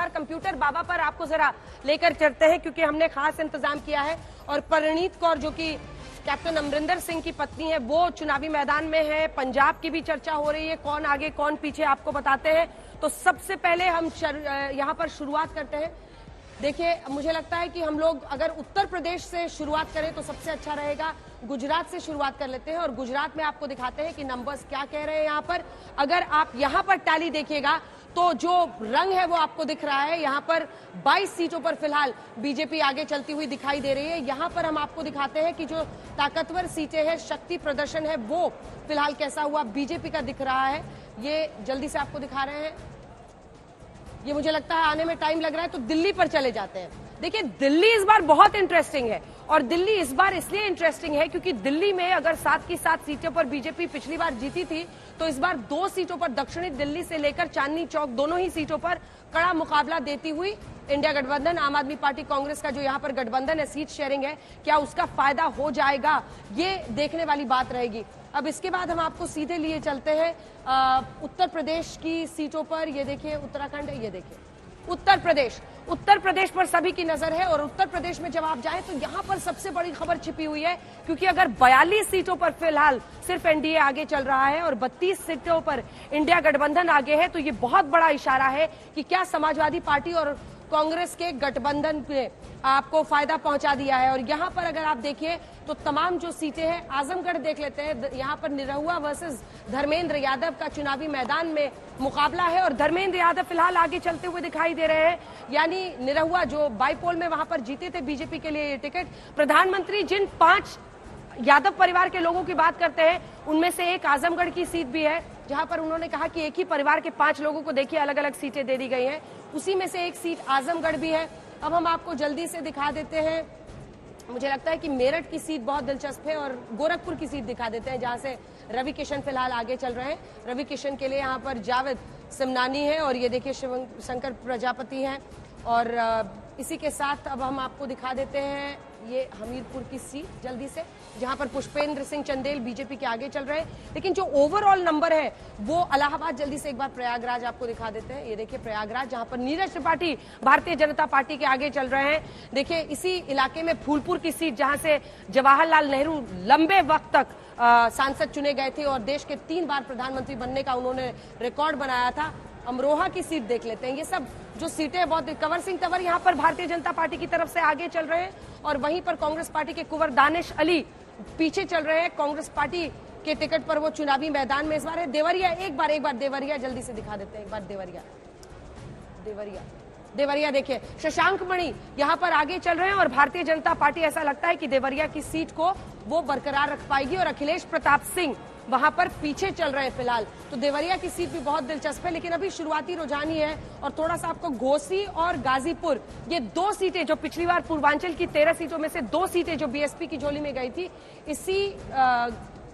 बार computer बाबा पर आपको जरा लेकर चलते हैं, क्योंकि हमने खास इंतजाम किया है। और परिणीत कौर जो कि कैप्टन अमरिंदर सिंह की पत्नी है, वो चुनावी मैदान में है। पंजाब की भी चर्चा हो रही है, कौन आगे कौन पीछे आपको बताते हैं। तो सबसे पहले हम यहाँ पर शुरुआत करते हैं। देखिए, मुझे लगता है कि हम लोग अगर उत्तर प्रदेश से शुरुआत करें तो सबसे अच्छा रहेगा। गुजरात से शुरुआत कर लेते हैं और गुजरात में आपको दिखाते हैं कि नंबर्स क्या कह रहे हैं। यहाँ पर अगर आप यहाँ पर टैली देखिएगा तो जो रंग है वो आपको दिख रहा है। यहाँ पर 22 सीटों पर फिलहाल बीजेपी आगे चलती हुई दिखाई दे रही है। यहाँ पर हम आपको दिखाते हैं कि जो ताकतवर सीटें हैं, शक्ति प्रदर्शन है, वो फिलहाल कैसा हुआ बीजेपी का दिख रहा है। ये जल्दी से आपको दिखा रहे हैं। ये मुझे लगता है आने में टाइम लग रहा है, तो दिल्ली पर चले जाते हैं। देखिए, दिल्ली इस बार बहुत इंटरेस्टिंग है और दिल्ली इस बार इसलिए इंटरेस्टिंग है क्योंकि दिल्ली में अगर 7 की 7 सीटों पर बीजेपी पिछली बार जीती थी, तो इस बार 2 सीटों पर दक्षिणी दिल्ली से लेकर चांदनी चौक दोनों ही सीटों पर कड़ा मुकाबला देती हुई इंडिया गठबंधन, आम आदमी पार्टी, कांग्रेस का जो यहाँ पर गठबंधन है, सीट शेयरिंग है, क्या उसका फायदा हो जाएगा, ये देखने वाली बात रहेगी। अब इसके बाद हम आपको सीधे लिए चलते हैं उत्तर प्रदेश की सीटों पर। ये देखिए उत्तराखंड है, ये देखिए उत्तर प्रदेश पर सभी की नजर है। और उत्तर प्रदेश में जब आप जाएं तो यहां पर सबसे बड़ी खबर छिपी हुई है, क्योंकि अगर 42 सीटों पर फिलहाल सिर्फ एनडीए आगे चल रहा है और 32 सीटों पर इंडिया गठबंधन आगे है, तो ये बहुत बड़ा इशारा है कि क्या समाजवादी पार्टी और कांग्रेस के गठबंधन ने आपको फायदा पहुंचा दिया है। और यहां पर अगर आप देखिए तो तमाम जो सीटें हैं, आजमगढ़ देख लेते हैं। यहां पर निरहुआ वर्सेस धर्मेंद्र यादव का चुनावी मैदान में मुकाबला है और धर्मेंद्र यादव फिलहाल आगे चलते हुए दिखाई दे रहे हैं। यानी निरहुआ जो बाईपोल में वहां पर जीते थे बीजेपी के लिए ये टिकट, प्रधानमंत्री जिन 5 यादव परिवार के लोगों की बात करते हैं, उनमें से एक आजमगढ़ की सीट भी है, जहां पर उन्होंने कहा कि एक ही परिवार के 5 लोगों को देखिए अलग अलग सीटें दे दी गई हैं। उसी में से एक सीट आजमगढ़ भी है। अब हम आपको जल्दी से दिखा देते हैं। मुझे लगता है कि मेरठ की सीट बहुत दिलचस्प है और गोरखपुर की सीट दिखा देते हैं, जहां से रवि किशन फिलहाल आगे चल रहे हैं। रवि किशन के लिए यहाँ पर जावेद सिमनानी है और ये देखिए शिवशंकर प्रजापति हैं। और इसी के साथ अब हम आपको दिखा देते हैं ये हमीरपुर की सीट जल्दी से, जहां पर पुष्पेंद्र सिंह चंदेल बीजेपी के आगे चल रहे हैं। लेकिन जो ओवरऑल नंबर है वो इलाहाबाद, जल्दी से एक बार प्रयागराज आपको दिखा देते हैं। ये देखिए प्रयागराज, जहां पर नीरज त्रिपाठी भारतीय जनता पार्टी के आगे चल रहे हैं। देखिए इसी इलाके में फूलपुर की सीट, जहां से जवाहरलाल नेहरू लंबे वक्त तक सांसद चुने गए थे और देश के 3 बार प्रधानमंत्री बनने का उन्होंने रिकॉर्ड बनाया था। अमरोहा की सीट देख लेते हैं। ये सब जो सीटें बहुत, कंवर सिंह तंवर यहाँ पर भारतीय जनता पार्टी की तरफ से आगे चल रहे हैं और वहीं पर कांग्रेस पार्टी के कुंवर दानिश अली पीछे चल रहे हैं। कांग्रेस पार्टी के टिकट पर वो चुनावी मैदान में इस बार है। देवरिया, एक बार देवरिया जल्दी से दिखा देते हैं। एक बार देवरिया देखिए, शशांक मणि यहाँ पर आगे चल रहे हैं और भारतीय जनता पार्टी ऐसा लगता है कि देवरिया की सीट को वो बरकरार रख पाएगी और अखिलेश प्रताप सिंह वहां पर पीछे चल रहे हैं फिलहाल। तो देवरिया की सीट भी बहुत दिलचस्प है, लेकिन अभी शुरुआती रुझान ही है। और थोड़ा सा आपको घोसी और गाजीपुर, ये 2 सीटें जो पिछली बार पूर्वांचल की 13 सीटों में से 2 सीटें जो बीएसपी की झोली में गई थी, इसी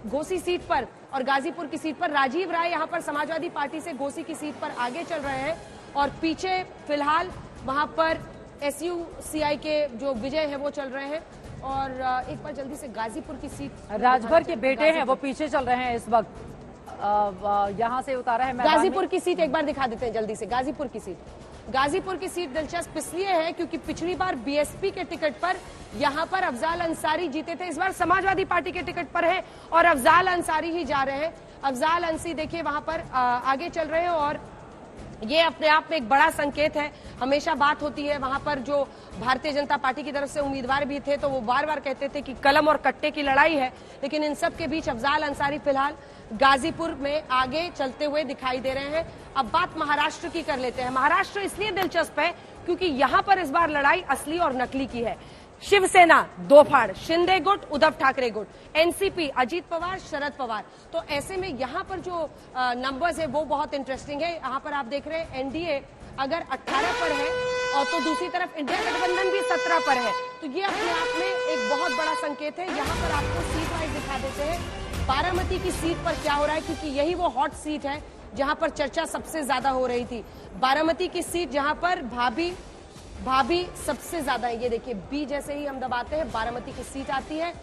घोसी सीट पर और गाजीपुर की सीट पर राजीव राय यहाँ पर समाजवादी पार्टी से घोसी की सीट पर आगे चल रहे हैं और पीछे फिलहाल वहां पर एसयूसीआई के जो विजय है वो चल रहे हैं। और एक बार जल्दी से गाजीपुर की सीट, राजभर के बेटे हैं वो पीछे चल रहे हैं इस वक्त। यहाँ से उतारा है गाजीपुर की सीट एक बार दिखा देते हैं जल्दी से। गाजीपुर की सीट दिलचस्प इसलिए है क्योंकि पिछली बार बीएसपी के टिकट पर यहाँ पर अफजाल अंसारी जीते थे। इस बार समाजवादी पार्टी के टिकट पर है और अफजाल अंसारी ही जा रहे हैं। अफजाल अंसी देखिए वहां पर आगे चल रहे हैं और ये अपने आप में एक बड़ा संकेत है। हमेशा बात होती है, वहां पर जो भारतीय जनता पार्टी की तरफ से उम्मीदवार भी थे तो वो बार बार कहते थे कि कलम और कट्टे की लड़ाई है, लेकिन इन सब के बीच अफजाल अंसारी फिलहाल गाजीपुर में आगे चलते हुए दिखाई दे रहे हैं। अब बात महाराष्ट्र की कर लेते हैं। महाराष्ट्र इसलिए दिलचस्प है क्योंकि यहां पर इस बार लड़ाई असली और नकली की है। शिवसेना 2 फाड़, शिंदे गुट, उद्धव ठाकरे गुट, एनसीपी अजीत पवार, शरद पवार। तो ऐसे में यहाँ पर जो नंबर्स है वो बहुत इंटरेस्टिंग है। यहाँ पर आप देख रहे हैं एनडीए अगर 18 पर है और तो दूसरी तरफ इंडिया गठबंधन भी 17 पर है, तो ये अपने आप में एक बहुत बड़ा संकेत है। यहाँ पर आपको सीट वाइज दिखा देते हैं बारामती की सीट पर क्या हो रहा है, क्योंकि यही वो हॉट सीट है जहां पर चर्चा सबसे ज्यादा हो रही थी। बारामती की सीट जहां पर भाभी सबसे ज्यादा है। ये देखिए बी जैसे ही हम दबाते हैं बारामती की सीट आती है।